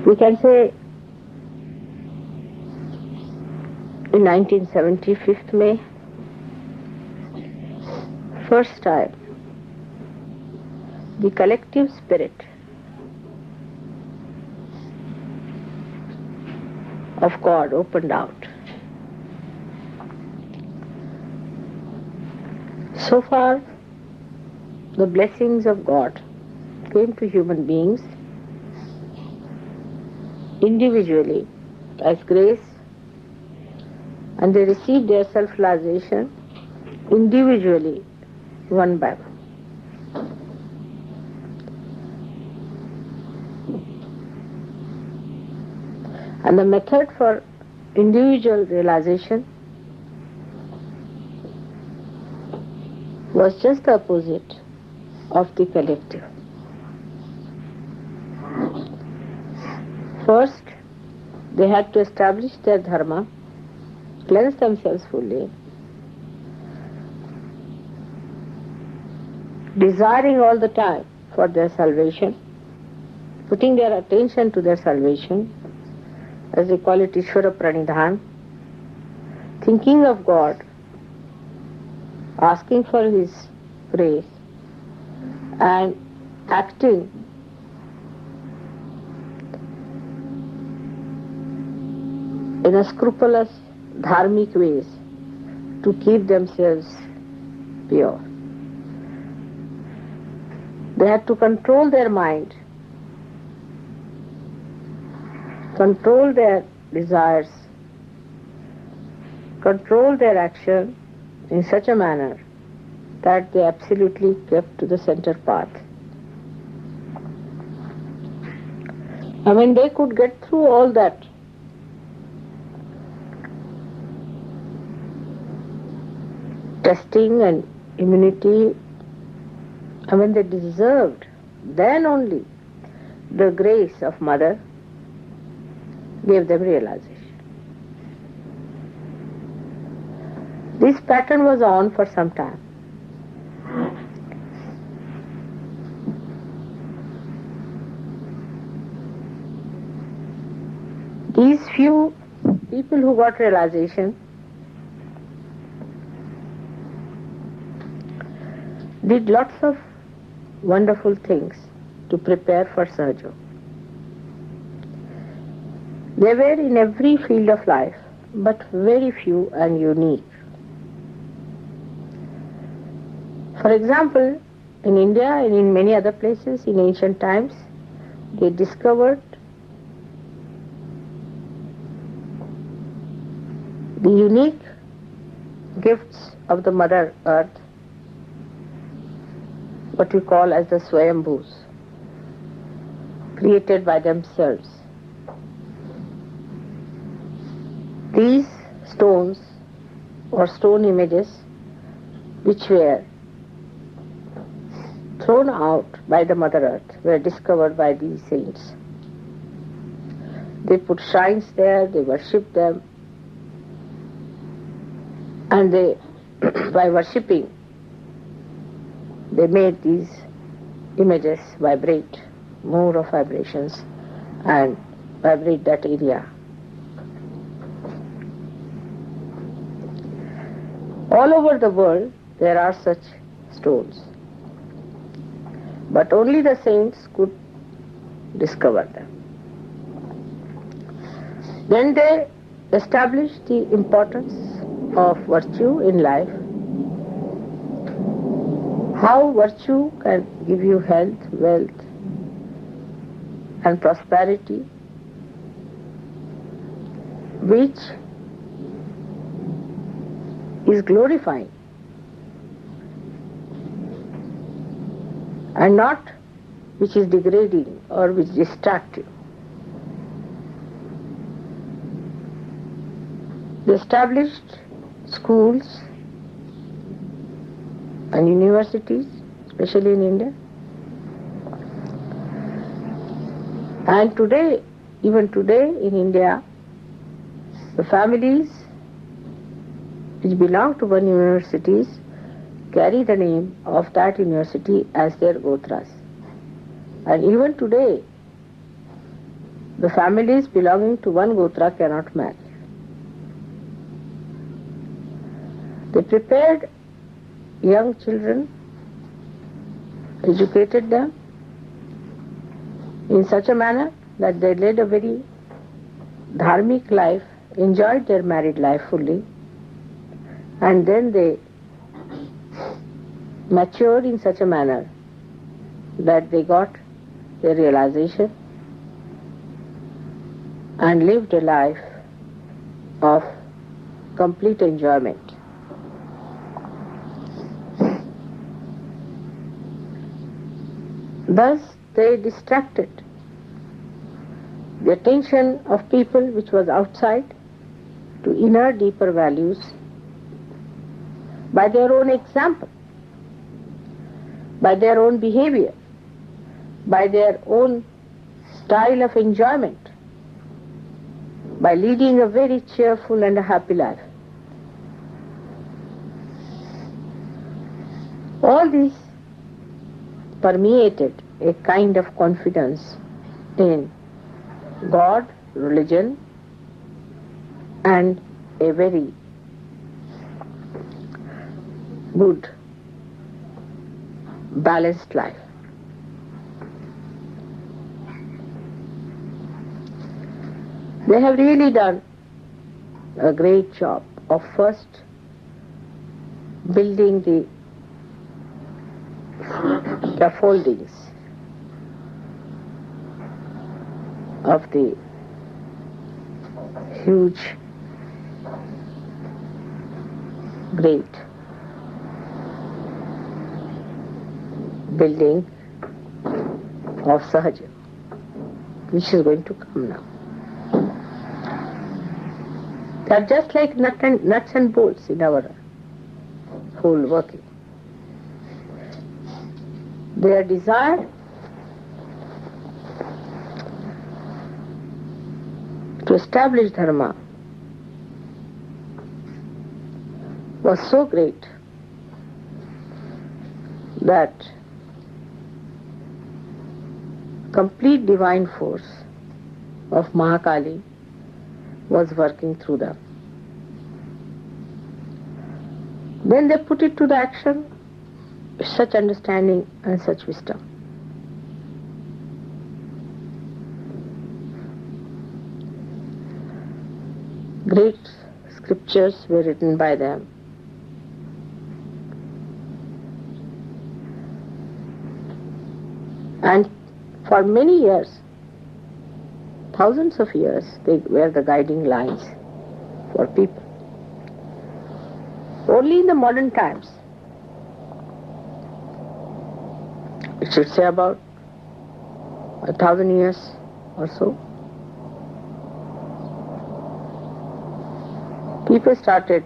We can say in 1970, 5th May, first time, the collective spirit of God opened out. So far, the blessings of God came to human beings individually as grace, and they received their self-realization individually, one by one. And the method for individual realization was just the opposite of the collective. First, they had to establish their dharma, cleanse themselves fully, desiring all the time for their salvation, putting their attention to their salvation, as they call it Ishvara Pranidhan, thinking of God, asking for His grace, and acting in a scrupulous dharmic ways to keep themselves pure. They had to control their mind, control their desires, control their action in such a manner that they absolutely kept to the center path. I mean, they could get through all that testing and immunity. I mean, they deserved then only the grace of Mother gave them realization. This pattern was on for some time. These few people who got realization did lots of wonderful things to prepare for Sahaja. They were in every field of life, but very few and unique. For example, in India and in many other places in ancient times, they discovered the unique gifts of the Mother Earth, what we call as the Swayambhus, created by themselves. These stones or stone images which were thrown out by the Mother Earth were discovered by these saints. They put shrines there, they worshipped them, and they, by worshipping, they made these images vibrate, more of vibrations, and vibrate that area. All over the world there are such stones, but only the saints could discover them. Then they established the importance of virtue in life, how virtue can give you health, wealth, and prosperity, which is glorifying and not which is degrading or which distracts you. They established schools and universities, especially in India. And today, even today in India, the families which belong to one universities carry the name of that university as their gotras. And even today, the families belonging to one Gotra cannot marry. They prepared young children, educated them in such a manner that they led a very dharmic life, enjoyed their married life fully, and then they matured in such a manner that they got their realization and lived a life of complete enjoyment. Thus they distracted the attention of people which was outside to inner deeper values by their own example, by their own behavior, by their own style of enjoyment, by leading a very cheerful and a happy life. All this permeated a kind of confidence in God, religion, and a very good, balanced life. They have really done a great job of first building the scaffoldings of the huge, great building of Sahaja, which is going to come now. They are just like nuts and bolts in our whole working. Their desire to establish dharma was so great that complete divine force of Mahakali was working through them. Then they put it to the action with such understanding and such wisdom. Great scriptures were written by them. And for many years, thousands of years, they were the guiding lines for people. Only in the modern times, it should say about 1,000 years or so, people started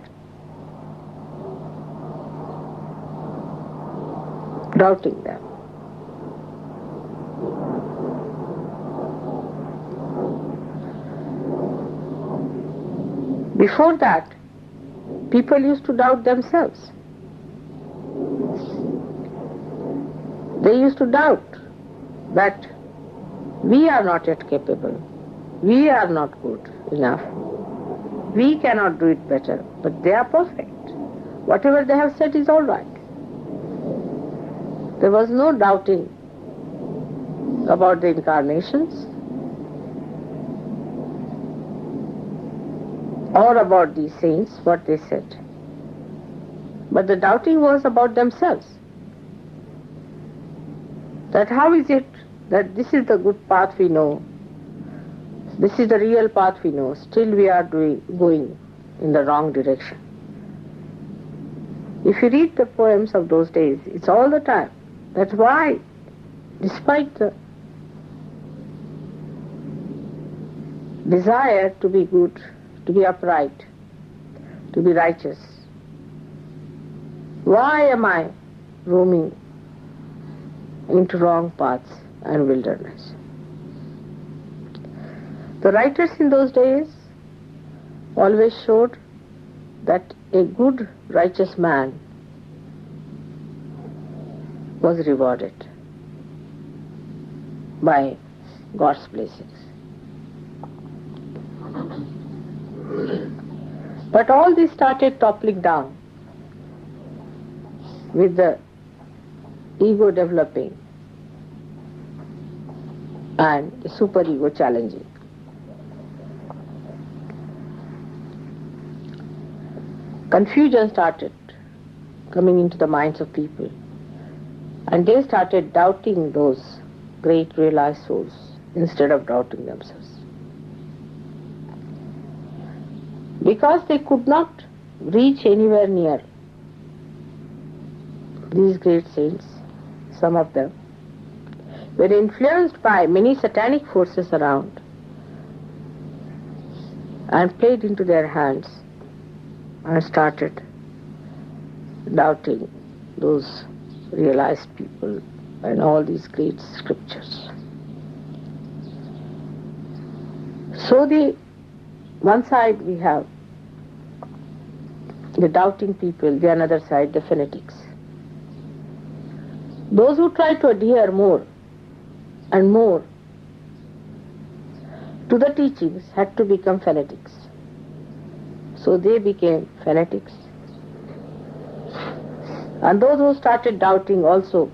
doubting them. Before that, people used to doubt themselves. They used to doubt that we are not yet capable, we are not good enough, we cannot do it better, but they are perfect. Whatever they have said is all right. There was no doubting about the incarnations or about these saints, what they said. But the doubting was about themselves. That how is it that this is the good path we know, this is the real path we know, still we are going in the wrong direction. If you read the poems of those days, it's all the time. That's why, despite the desire to be good, to be upright, to be righteous, why am I roaming into wrong paths and wilderness? The writers in those days always showed that a good, righteous man was rewarded by God's blessings. But all this started toppling down with the ego developing and the superego challenging. Confusion started coming into the minds of people, and they started doubting those great realized souls instead of doubting themselves. Because they could not reach anywhere near these great saints, some of them were influenced by many satanic forces around and played into their hands and started doubting those realized people and all these great scriptures. So one side we have the doubting people, the other side the fanatics. Those who try to adhere more and more to the teachings had to become fanatics. So they became fanatics. And those who started doubting also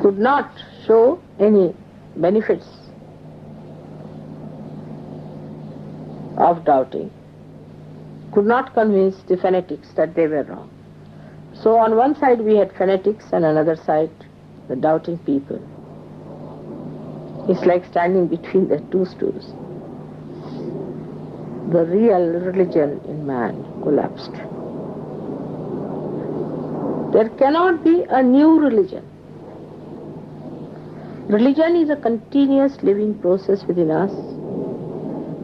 could not show any benefits of doubting, could not convince the fanatics that they were wrong. So on one side we had fanatics and on another side the doubting people. It's like standing between the two stools. The real religion in man collapsed. There cannot be a new religion. Religion is a continuous living process within us,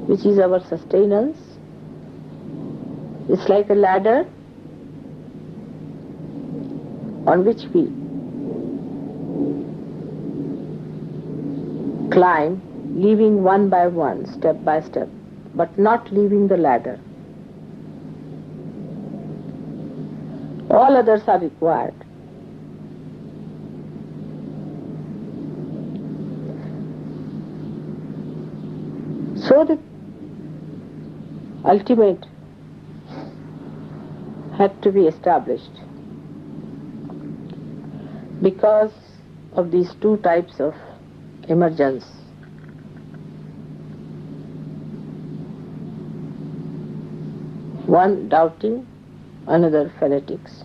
which is our sustenance. It's like a ladder on which we climb, leaving one by one, step by step, but not leaving the ladder. All others are required. So the ultimate had to be established because of these two types of emergence. One doubting, another fanatics.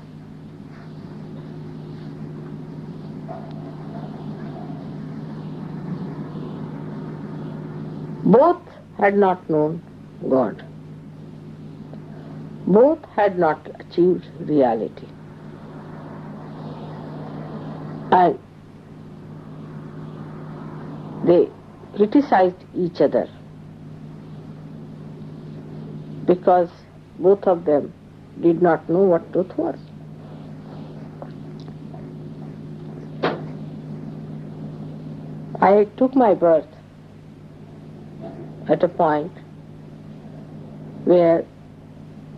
Both had not known God. Both had not achieved reality. And they criticized each other because both of them did not know what truth was. I took my birth at a point where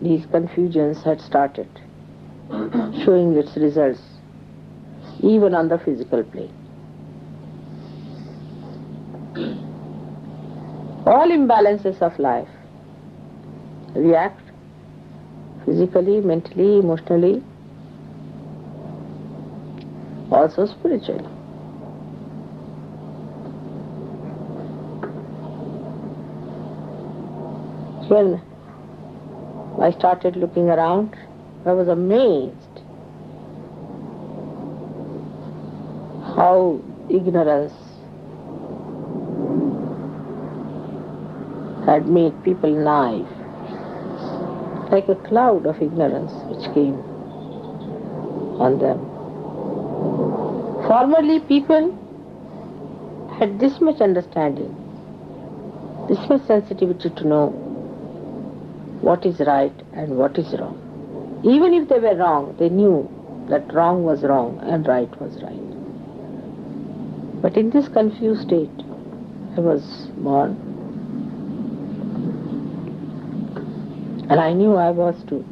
these confusions had started showing its results even on the physical plane. All imbalances of life react physically, mentally, emotionally, also spiritually. When I started looking around, I was amazed how ignorance had made people naive, like a cloud of ignorance which came on them. Formerly people had this much understanding, this much sensitivity to know what is right and what is wrong. Even if they were wrong, they knew that wrong was wrong and right was right. But in this confused state, I was born, and I knew I was to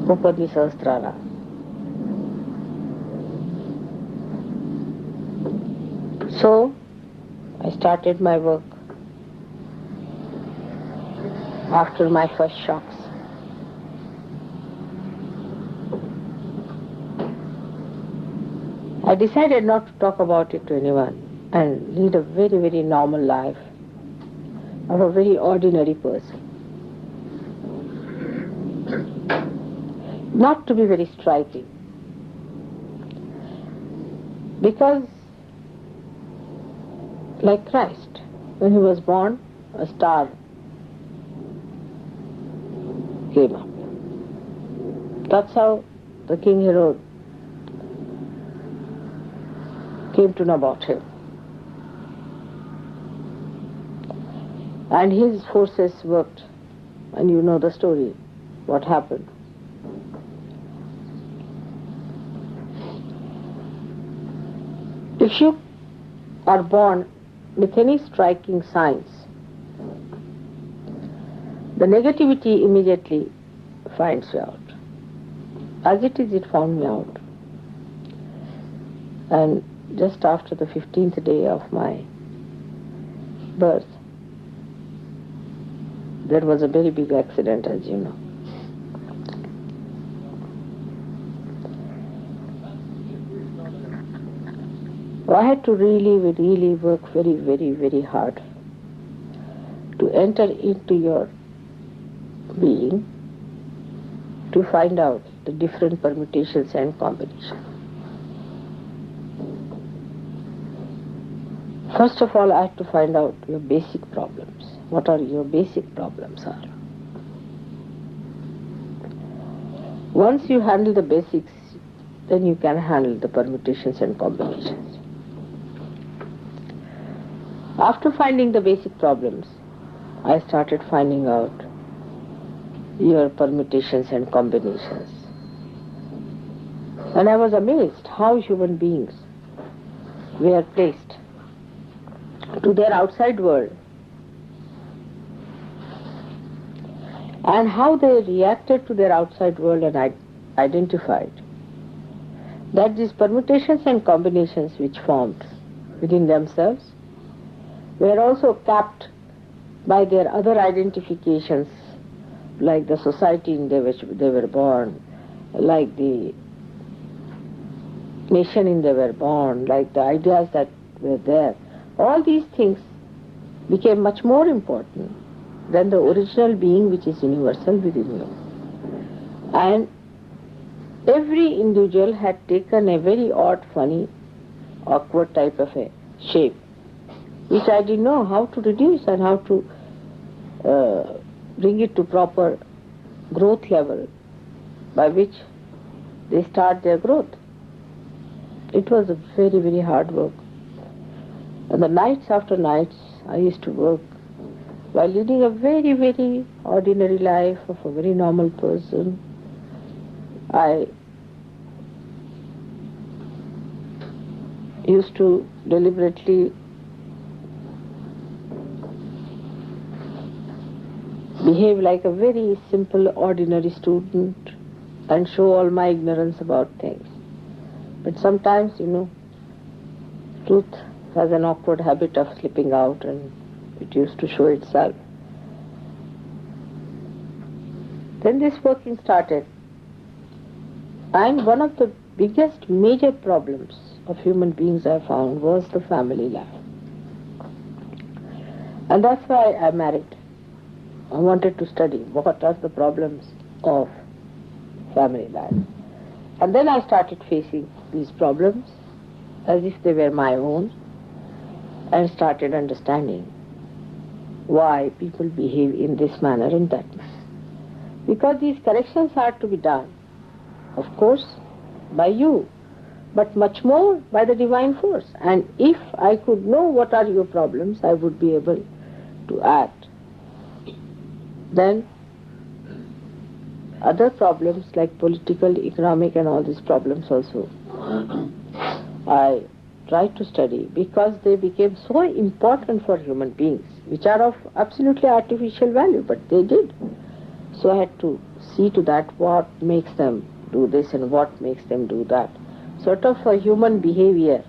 open the Sahasrara. So, started my work after my first shocks. I decided not to talk about it to anyone and lead a very, very normal life of a very ordinary person. Not to be very striking. Because, like Christ, when he was born, a star came up. That's how the King Herod came to know about him. And his forces worked, and you know the story, what happened. If you are born with any striking signs, the negativity immediately finds you out. As it is, it found me out. And just after the 15th day of my birth, there was a very big accident, as you know. So I had to really work very hard to enter into your being, to find out the different permutations and combinations. First of all, I had to find out your basic problems. What are your basic problems are. Once you handle the basics, then you can handle the permutations and combinations. After finding the basic problems, I started finding out your permutations and combinations. And I was amazed how human beings were placed to their outside world and how they reacted to their outside world, and I identified that these permutations and combinations which formed within themselves were also capped by their other identifications, like the society in which they were born, like the nation in they were born, like the ideas that were there. All these things became much more important than the original being which is universal within you. And every individual had taken a very odd, funny, awkward type of a shape, which I didn't know how to reduce and how to bring it to proper growth level by which they start their growth. It was a very hard work. And the nights after nights I used to work while leading a very ordinary life of a very normal person. I used to deliberately behave like a very simple, ordinary student and show all my ignorance about things. But sometimes, truth has an awkward habit of slipping out, and it used to show itself. Then this working started, and one of the biggest major problems of human beings I found was the family life. And that's why I married. I wanted to study what are the problems of family life. And then I started facing these problems as if they were my own, and started understanding why people behave in this manner and that manner. Because these corrections are to be done, of course, by you, but much more by the divine force. And if I could know what are your problems, I would be able to act. Then other problems like political, economic and all these problems also, I tried to study because they became so important for human beings, which are of absolutely artificial value, but they did. So I had to see to that what makes them do this and what makes them do that. Sort of a human behavior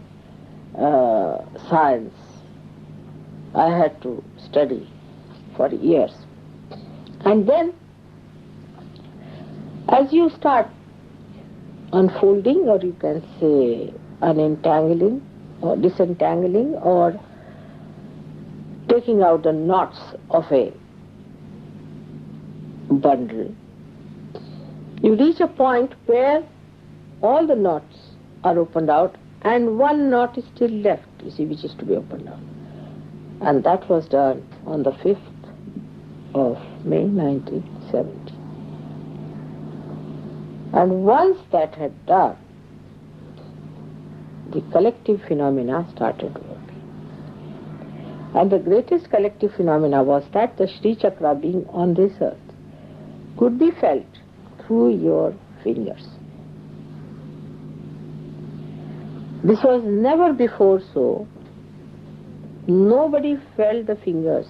science I had to study for years. And then, as you start unfolding, or you can say unentangling, or disentangling, or taking out the knots of a bundle, you reach a point where all the knots are opened out and one knot is still left, you see, which is to be opened out. And that was done on the 5th of May 1970. And once that had done, the collective phenomena started working. And the greatest collective phenomena was that the Sri Chakra, being on this earth, could be felt through your fingers. This was never before so. Nobody felt the fingers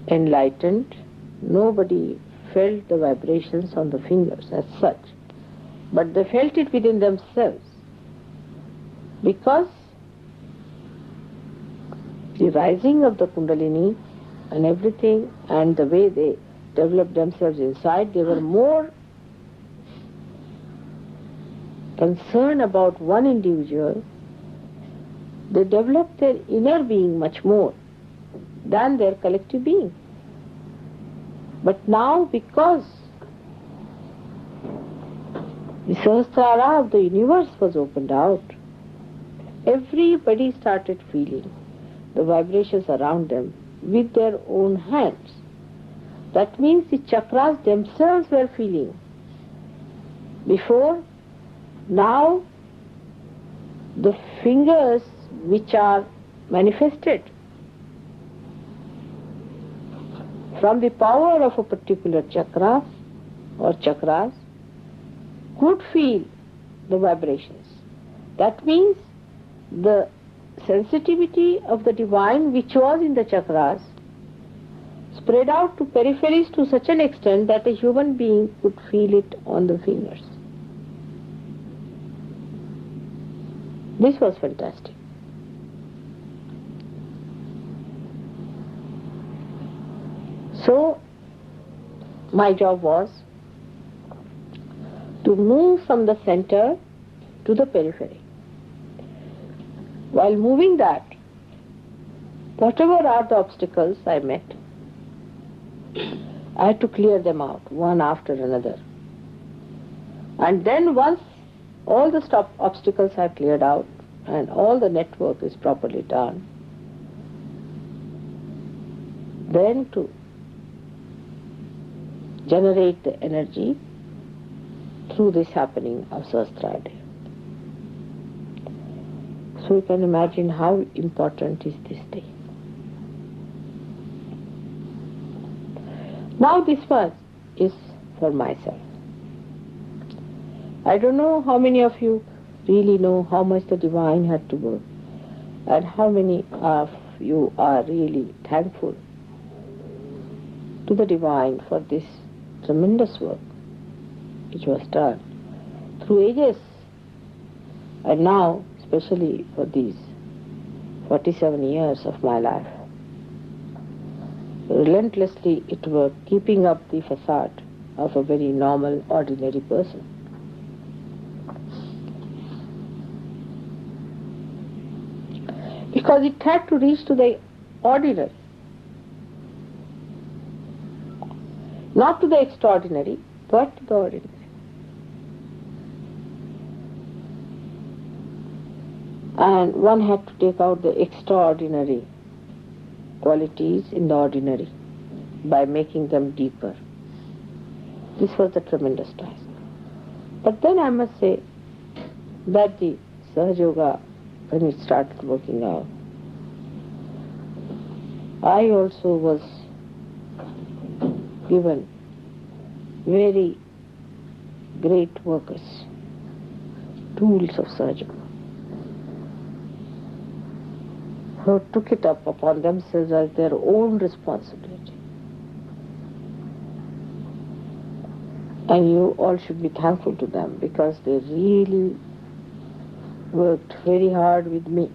enlightened. Nobody felt the vibrations on the fingers as such. But they felt it within themselves. Because the rising of the Kundalini and everything, and the way they developed themselves inside, they were more concerned about one individual. They developed their inner being much more than their collective being. But now, because the Sahasrara of the universe was opened out, everybody started feeling the vibrations around them with their own hands. That means the chakras themselves were feeling. Before, now the fingers which are manifested from the power of a particular chakra or chakras could feel the vibrations. That means the sensitivity of the divine which was in the chakras spread out to peripheries to such an extent that a human being could feel it on the fingers. This was fantastic. So, my job was to move from the center to the periphery. While moving that, whatever are the obstacles I met, I had to clear them out, one after another. And then once all the obstacles are cleared out and all the network is properly done, then to generate the energy through this happening of Sahasrara Day. So you can imagine how important is this day. Now this one is for myself. I don't know how many of you really know how much the divine had to work, and how many of you are really thankful to the divine for this tremendous work which was done through ages, and now especially for these 47 years of my life. Relentlessly it worked, keeping up the facade of a very normal, ordinary person. Because it had to reach to the ordinary, not to the extraordinary, but to the ordinary. And one had to take out the extraordinary qualities in the ordinary by making them deeper. This was a tremendous task. But then I must say that the Sahaja Yoga, when it started working out, I also was given very great workers, tools of Sahaja Yoga, who took it up upon themselves as their own responsibility. And you all should be thankful to them, because they really worked very hard with me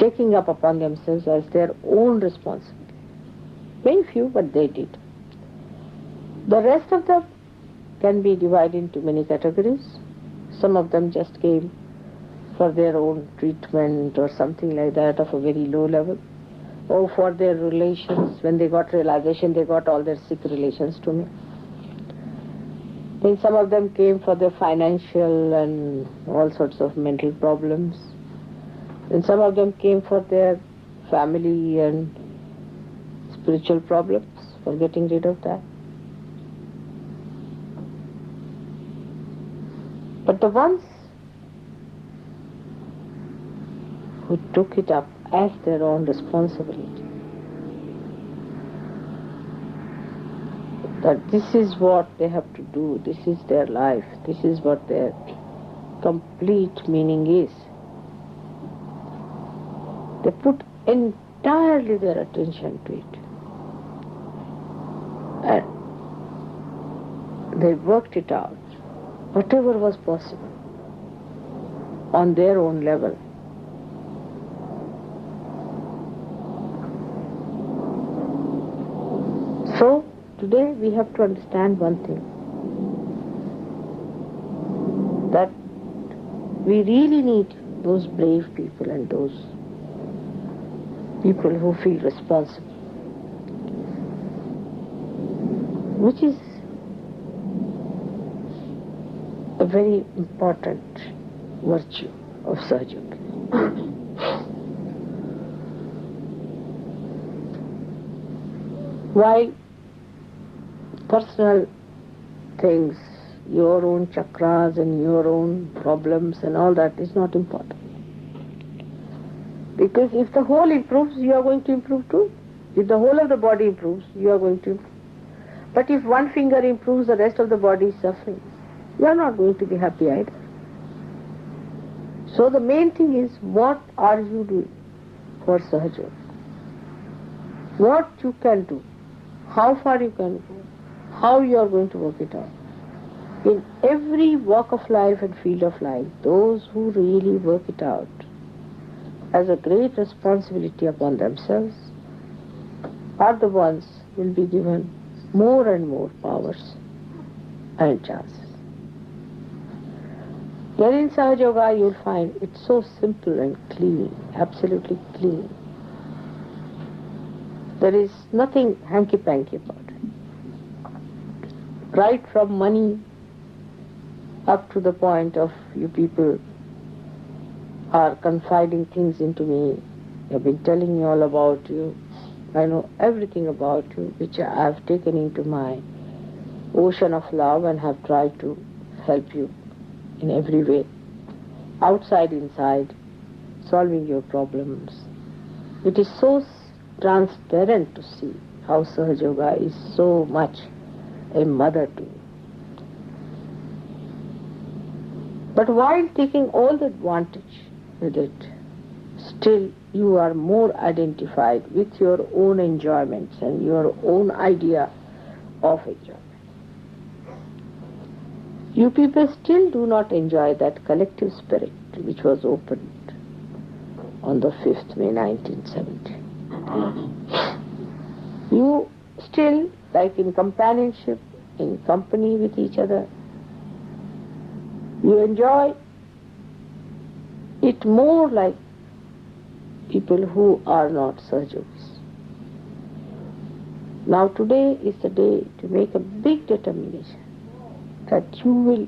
taking up upon themselves as their own responsibility. Very few, but they did. The rest of them can be divided into many categories. Some of them just came for their own treatment or something like that of a very low level, or for their relations. When they got realization, they got all their sick relations to me. Then some of them came for their financial and all sorts of mental problems. And some of them came for their family and spiritual problems, for getting rid of that. But the ones who took it up as their own responsibility, that this is what they have to do, this is their life, this is what their complete meaning is. They put entirely their attention to it. And they worked it out, whatever was possible, on their own level. So, today we have to understand one thing, that we really need those brave people and those people who feel responsible, which is a very important virtue of Sahaja. While personal things, your own chakras and your own problems and all that is not important. Because if the whole improves, you are going to improve too. If the whole of the body improves, you are going to improve. But if one finger improves, the rest of the body is suffering, you are not going to be happy either. So the main thing is, what are you doing for Sahaja? What you can do, how far you can go, how you are going to work it out. In every walk of life and field of life, those who really work it out as a great responsibility upon themselves are the ones who will be given more and more powers and chances. Here in Sahaja Yoga you will find it's so simple and clean, absolutely clean. There is nothing hanky-panky about it. Right from money up to the point of you people are confiding things into me. I've been telling you all about you. I know everything about you, which I have taken into my ocean of love and have tried to help you in every way, outside, inside, solving your problems. It is so transparent to see how Sahaja Yoga is so much a mother to you. But while taking all the advantage with it, still you are more identified with your own enjoyments and your own idea of enjoyment. You people still do not enjoy that collective spirit which was opened on the 5th May 1970. You still, like in companionship, in company with each other, you enjoy it more like people who are not Sahajogis. Now today is the day to make a big determination that you will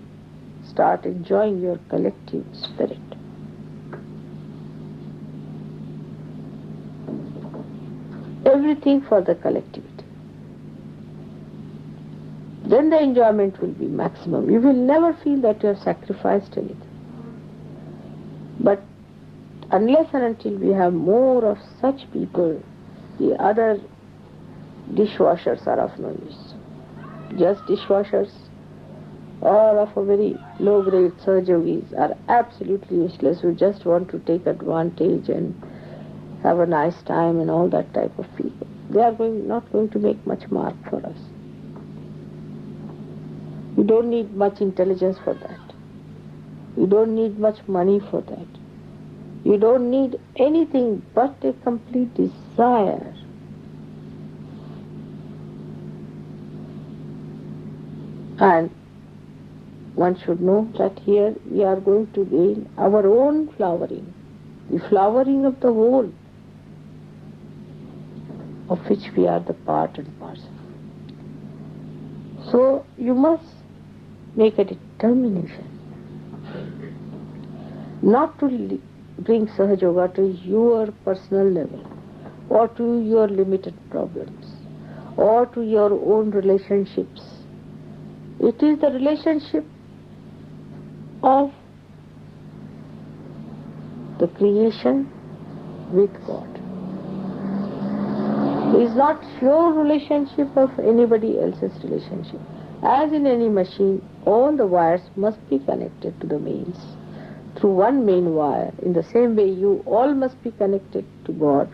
start enjoying your collective spirit. Everything for the collectivity. Then the enjoyment will be maximum. You will never feel that you have sacrificed anything. But unless and until we have more of such people, the other dishwashers are of no use. Just dishwashers or of a very low-grade Sahajogis are absolutely useless, who just want to take advantage and have a nice time and all that type of people. They are not going to make much mark for us. You don't need much intelligence for that. You don't need much money for that. You don't need anything but a complete desire. And one should know that here we are going to gain our own flowering, the flowering of the whole, of which we are the part and parcel. So you must make a determination not to bring Sahaja Yoga to your personal level, or to your limited problems, or to your own relationships. It is the relationship of the creation with God. It is not your relationship of anybody else's relationship. As in any machine, all the wires must be connected to the mains through one main wire. In the same way, you all must be connected to God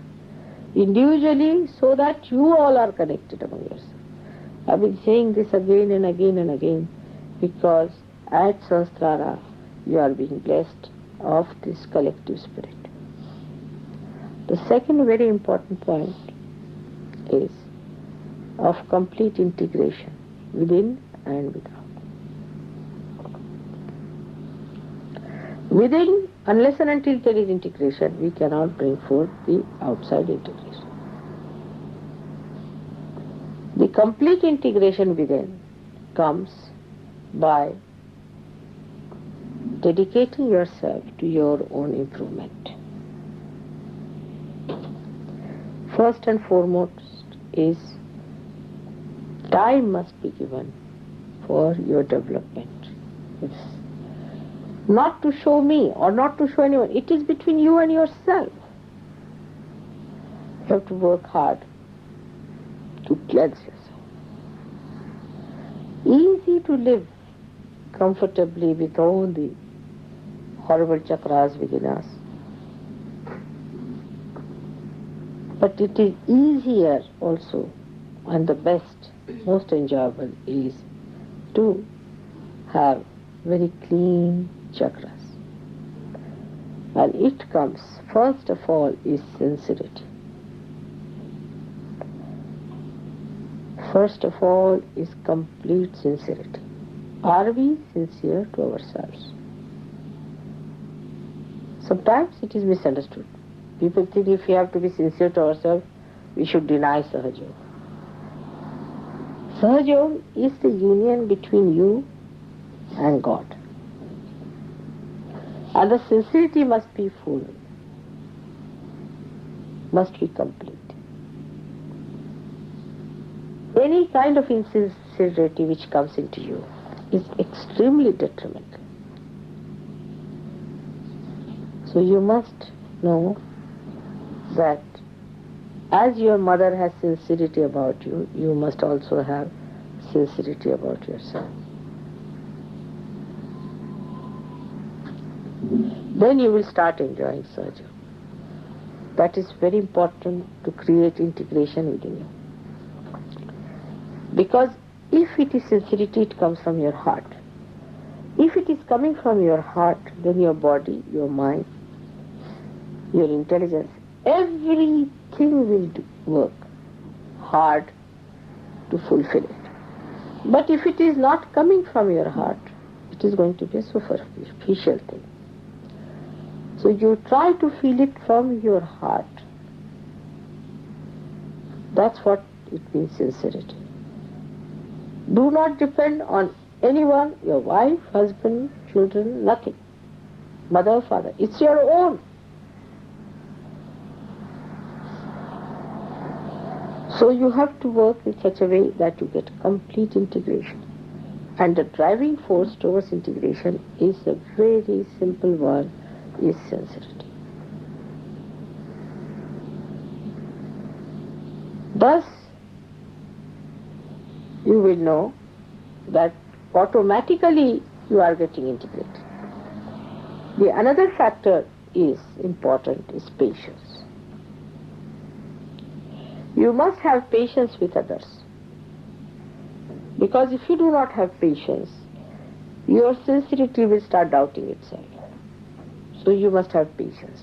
individually, so that you all are connected among yourselves. I've been saying this again and again and again, because at Sahasrara you are being blessed of this collective spirit. The second very important point is of complete integration within and without. Within, unless and until there is integration, we cannot bring forth the outside integration. The complete integration within comes by dedicating yourself to your own improvement. First and foremost is time must be given for your development. It's not to show me or not to show anyone. It is between you and yourself. You have to work hard to cleanse yourself. Easy to live comfortably with all the horrible chakras within us. But it is easier also, and the best, most enjoyable is to have very clean chakras. And it comes, first of all, is sincerity. First of all is complete sincerity. Are we sincere to ourselves? Sometimes it is misunderstood. People think if we have to be sincere to ourselves, we should deny Sahaja Yoga. Sahaja Yoga is the union between you and God. And the sincerity must be full, must be complete. Any kind of insincerity which comes into you is extremely detrimental. So you must know that as your mother has sincerity about you, you must also have sincerity about yourself. Then you will start enjoying Sahaja Yoga. That is very important to create integration within you. Because if it is sincerity, it comes from your heart. If it is coming from your heart, then your body, your mind, your intelligence, everything will work hard to fulfill it. But if it is not coming from your heart, it is going to be a superficial thing. So you try to feel it from your heart. That's what it means, sincerity. Do not depend on anyone, your wife, husband, children, nothing. Mother, father. It's your own. So you have to work in such a way that you get complete integration. And the driving force towards integration is a very simple one, is sincerity. Thus, you will know that automatically you are getting integrated. The another factor is important, is patience. You must have patience with others. Because if you do not have patience, your sincerity will start doubting itself. So you must have patience.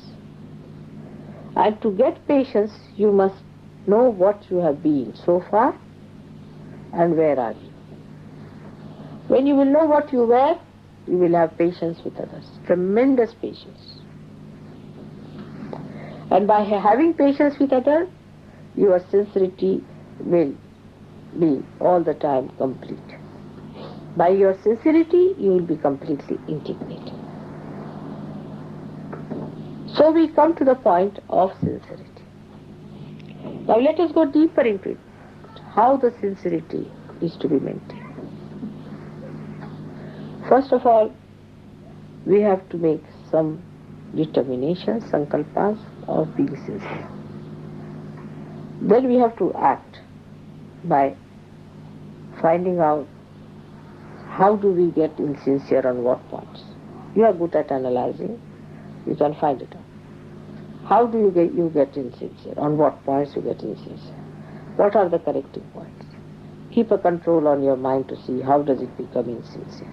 And to get patience, you must know what you have been so far and where are you. When you will know what you were, you will have patience with others, tremendous patience. And by having patience with others, your sincerity will be all the time complete. By your sincerity, you will be completely integrated. So we come to the point of sincerity. Now let us go deeper into it. How the sincerity is to be maintained. First of all, we have to make some determination, sankalpas of being sincere. Then we have to act by finding out how do we get insincere on what points. You are good at analyzing, you can find it out. How do you get insincere? On what points you get insincere? What are the corrective points? Keep a control on your mind to see how does it become insincere.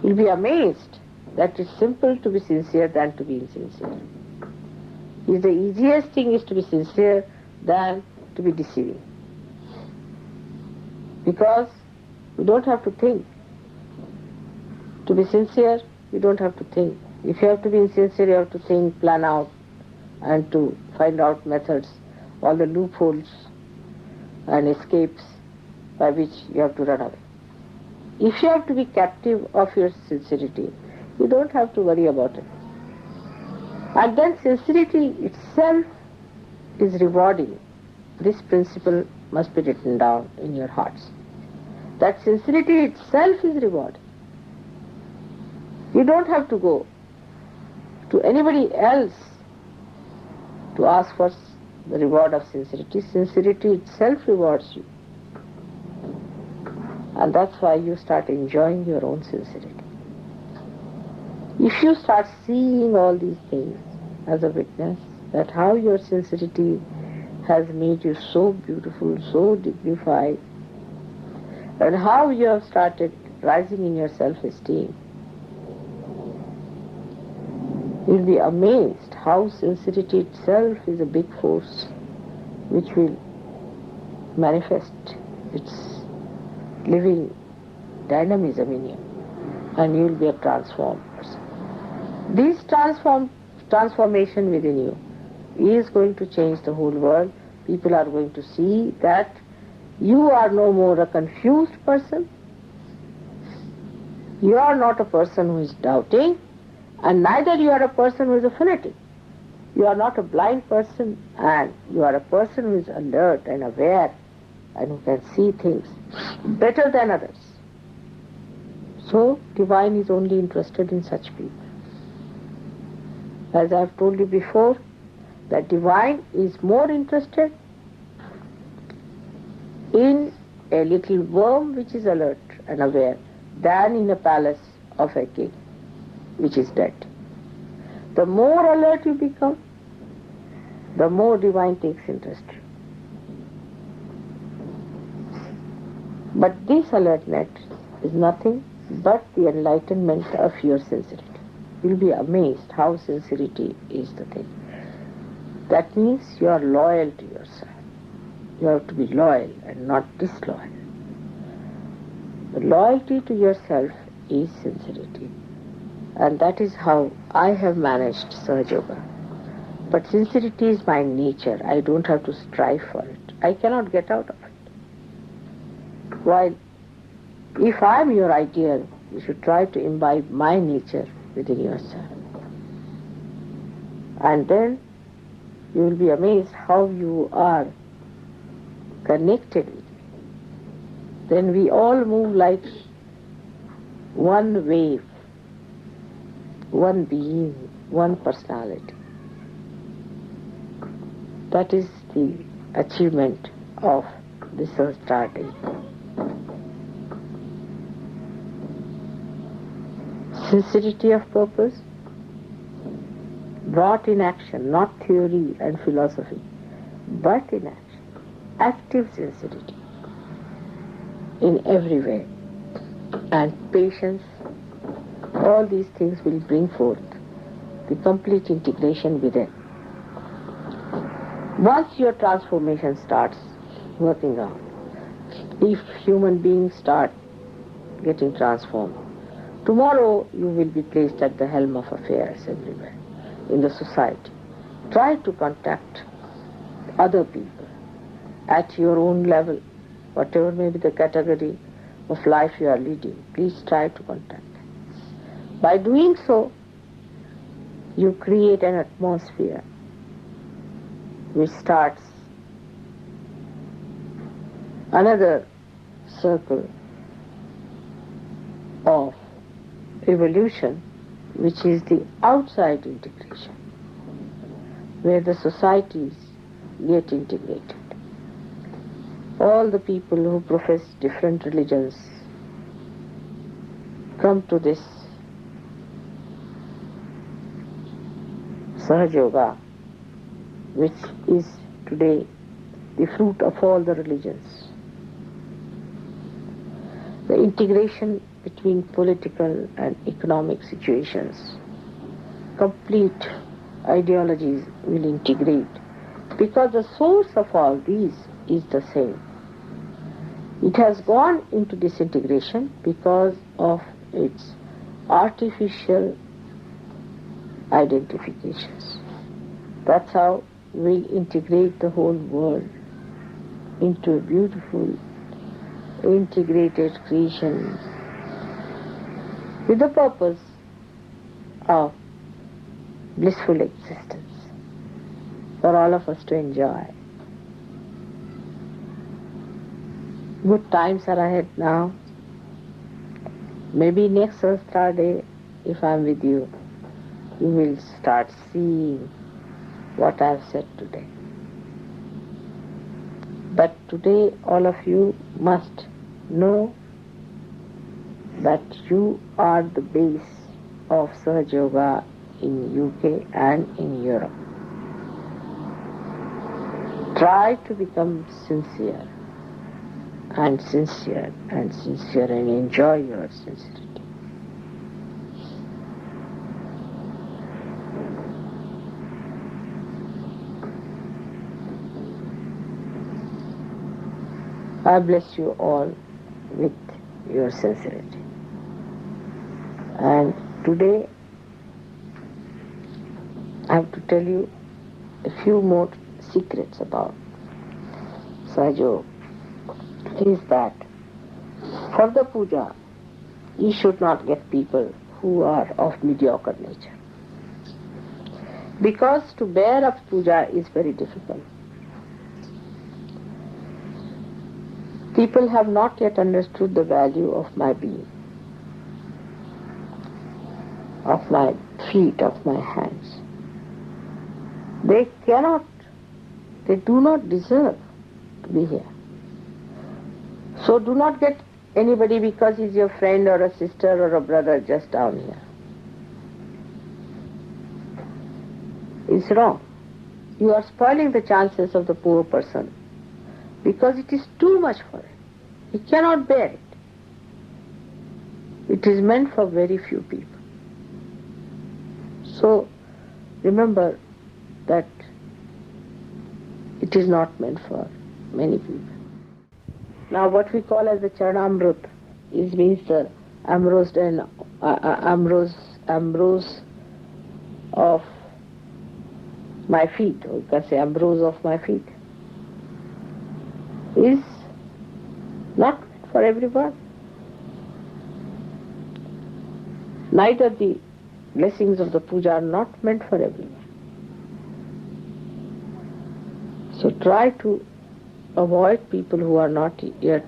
You'll be amazed that it's simple to be sincere than to be insincere. The easiest thing is to be sincere than to be deceiving. Because you don't have to think. To be sincere, you don't have to think. If you have to be insincere, you have to think, plan out, and to find out methods, all the loopholes and escapes by which you have to run away. If you have to be captive of your sincerity, you don't have to worry about it. And then sincerity itself is rewarding. This principle must be written down in your hearts. That sincerity itself is rewarding. You don't have to go to anybody else to ask for the reward of sincerity. Sincerity itself rewards you. And that's why you start enjoying your own sincerity. If you start seeing all these things as a witness, that how your sincerity has made you so beautiful, so dignified, and how you have started rising in your self-esteem, you'll be amazed how sincerity itself is a big force which will manifest its living dynamism in you, and you will be a transformed person. This transformation within you is going to change the whole world. People are going to see that you are no more a confused person. You are not a person who is doubting, and neither you are a person who is a fanatic. You are not a blind person, and you are a person who is alert and aware and who can see things better than others. So, divine is only interested in such people. As I have told you before, that divine is more interested in a little worm which is alert and aware than in a palace of a king which is dead. The more alert you become, the more divine takes interest. But this alertness is nothing but the enlightenment of your sincerity. You'll be amazed how sincerity is the thing. That means you are loyal to yourself. You have to be loyal and not disloyal. The loyalty to yourself is sincerity. And that is how I have managed Sahaja Yoga. But sincerity is my nature. I don't have to strive for it. I cannot get out of it. While if I am your ideal, you should try to imbibe my nature within yourself. And then you will be amazed how you are connected with me. Then we all move like one wave, one being, one personality. That is the achievement of the Sahasrara day. Sincerity of purpose brought in action, not theory and philosophy, but in action. Active sincerity in every way. And patience, all these things will bring forth the complete integration within. Once your transformation starts working out, if human beings start getting transformed, tomorrow you will be placed at the helm of affairs everywhere in the society. Try to contact other people at your own level, whatever may be the category of life you are leading. Please try to contact them. By doing so, you create an atmosphere which starts another circle of evolution, which is the outside integration, where the societies get integrated. All the people who profess different religions come to this Sahaja Yoga, which is today the fruit of all the religions. The integration between political and economic situations, complete ideologies will integrate, because the source of all these is the same. It has gone into disintegration because of its artificial identifications. That's how we integrate the whole world into a beautiful integrated creation with the purpose of blissful existence for all of us to enjoy. Good times are ahead now. Maybe next Sahasrara, if I'm with you, you will start seeing what I've said today. But today all of you must know that you are the base of Sahaja Yoga in UK and in Europe. Try to become sincere and sincere and sincere and enjoy your sincerity. I bless you all with your sincerity. And today I have to tell you a few more secrets about Sahaja Yoga. Is that for the puja, you should not get people who are of mediocre nature. Because to bear up puja is very difficult. People have not yet understood the value of my being, of my feet, of my hands. They do not deserve to be here. So do not get anybody because he's your friend or a sister or a brother just down here. It's wrong. You are spoiling the chances of the poor person because it is too much for him. He cannot bear it. It is meant for very few people. So remember that it is not meant for many people. Now what we call as the Charanamrut means the ambrose of my feet, or you can say ambrose of my feet, is not for everyone. Neither the blessings of the puja are not meant for everyone. So try to avoid people who are not yet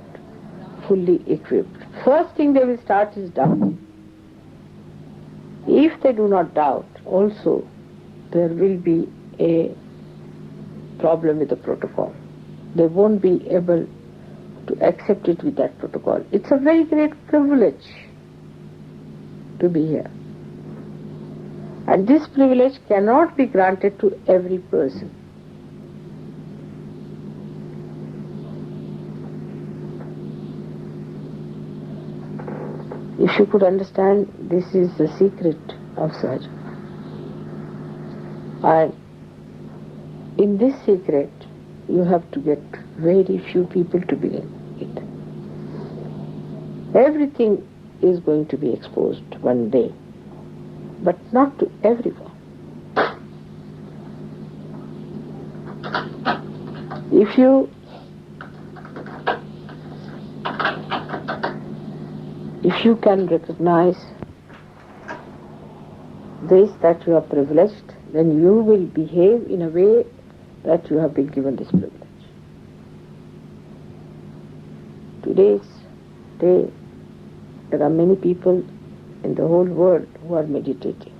fully equipped. First thing they will start is doubt. If they do not doubt, also there will be a problem with the protocol. They won't be able to accept it with that protocol. It's a very great privilege to be here. And this privilege cannot be granted to every person. If you could understand, this is the secret of Sahaja. And In this secret, you have to get very few people to begin it. Everything is going to be exposed one day, but not to everyone. If you can recognize this, that you are privileged, then you will behave in a way that you have been given this privilege. Today's day, there are many people in the whole world who are meditating.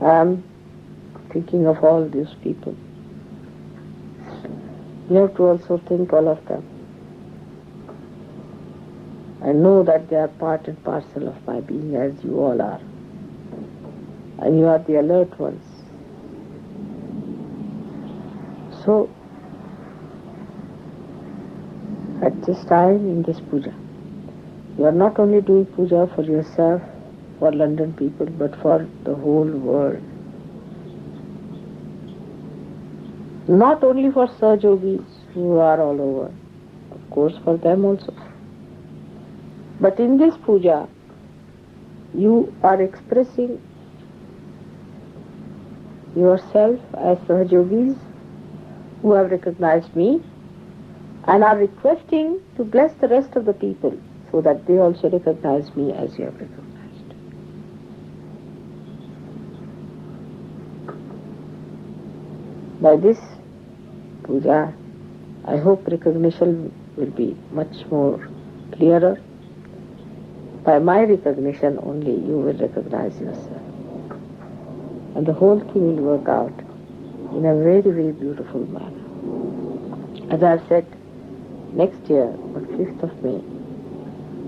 I am thinking of all these people. You have to also think all of them. I know that they are part and parcel of my being, as you all are. And you are the alert ones. So, at this time, in this puja, you are not only doing puja for yourself, for London people, but for the whole world. Not only for Sahajogis who are all over, of course for them also. But in this puja, you are expressing yourself as Sahajogis who have recognized me and are requesting to bless the rest of the people so that they also recognize me as you have recognized. By this puja, I hope recognition will be much more clearer. By my recognition only you will recognize yourself. And the whole thing will work out in a very, very beautiful manner. As I said, next year, on 5th of May,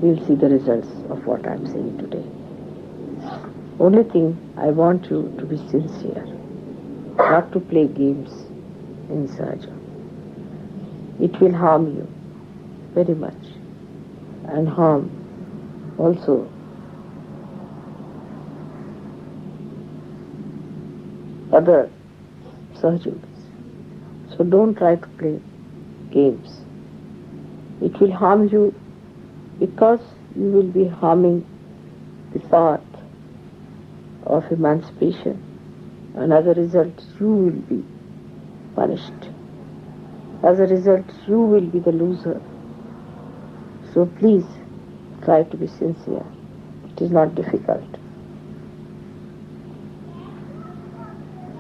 we will see the results of what I am saying today. Only thing, I want you to be sincere, not to play games in Sahaja. It will harm you very much, and harm also other Sahajogis. So don't try to play games. It will harm you because you will be harming the path of emancipation, and as a result you will be punished. As a result you will be the loser. So please try to be sincere. It is not difficult.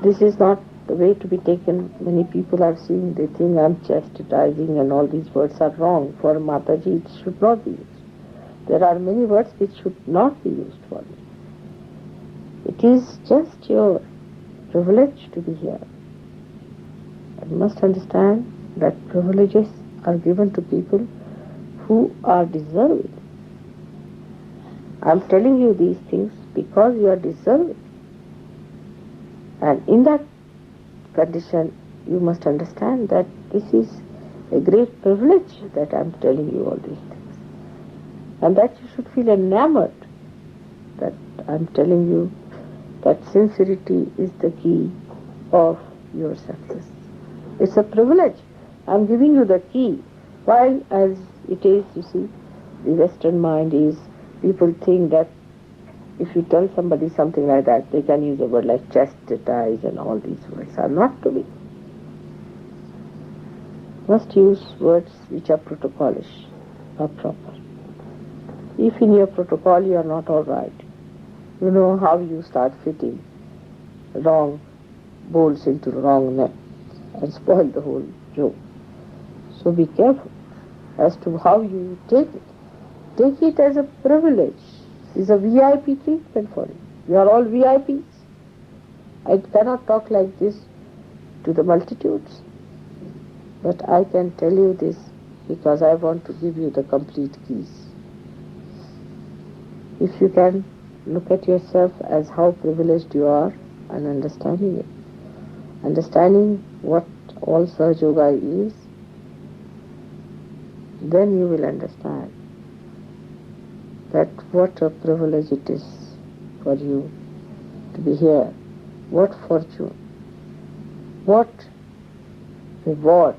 This is not the way to be taken. Many people I've seen, they think I'm chastising and all these words are wrong. For Mataji, it should not be used. There are many words which should not be used for me. It is just your privilege to be here. You must understand that privileges are given to people who are deserving. I'm telling you these things because you are deserving. And in that condition, you must understand that this is a great privilege that I'm telling you all these things. And that you should feel enamored that I'm telling you that sincerity is the key of your success. It's a privilege. I'm giving you the key. While as it is, you see, the Western mind is, people think that if you tell somebody something like that, they can use a word like chastise, and all these words are not to be. Must use words which are protocolish or proper. If in your protocol you are not all right, you know how you start fitting wrong bolts into wrong nuts and spoil the whole joke. So be careful as to how you take it. Take it as a privilege. It's a VIP treatment for you. You are all VIPs. I cannot talk like this to the multitudes, but I can tell you this because I want to give you the complete keys. If you can look at yourself as how privileged you are and understanding it, understanding what all Sahaja Yoga is, then you will understand that what a privilege it is for you to be here, what fortune, What reward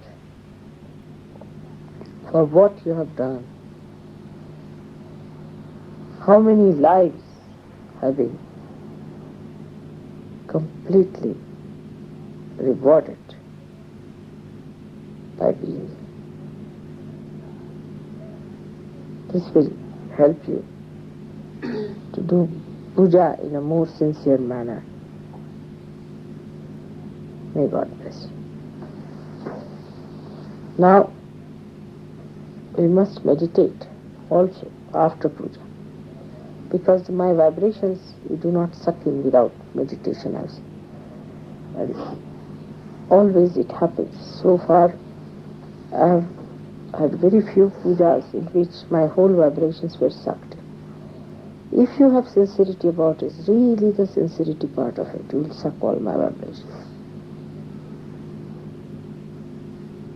for what you have done? How many lives have been completely rewarded by being here? This will help you to do puja in a more sincere manner. May God bless you. Now, we must meditate also after puja, because my vibrations you do not suck in without meditation also. And always it happens. So far, I have had very few pujas in which my whole vibrations were sucked in. If you have sincerity about it, really the sincerity part of it, you will suck all my vibrations.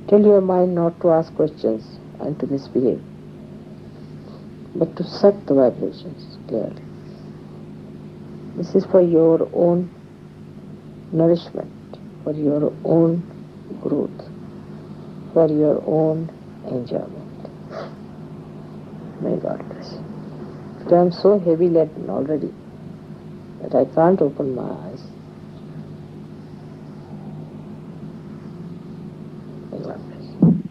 Tell your mind not to ask questions and to misbehave, but to suck the vibrations clearly. This is for your own nourishment, for your own growth, for your own enjoyment. May God bless you. But I am so heavy-laden already that I can't open my eyes. May God bless you.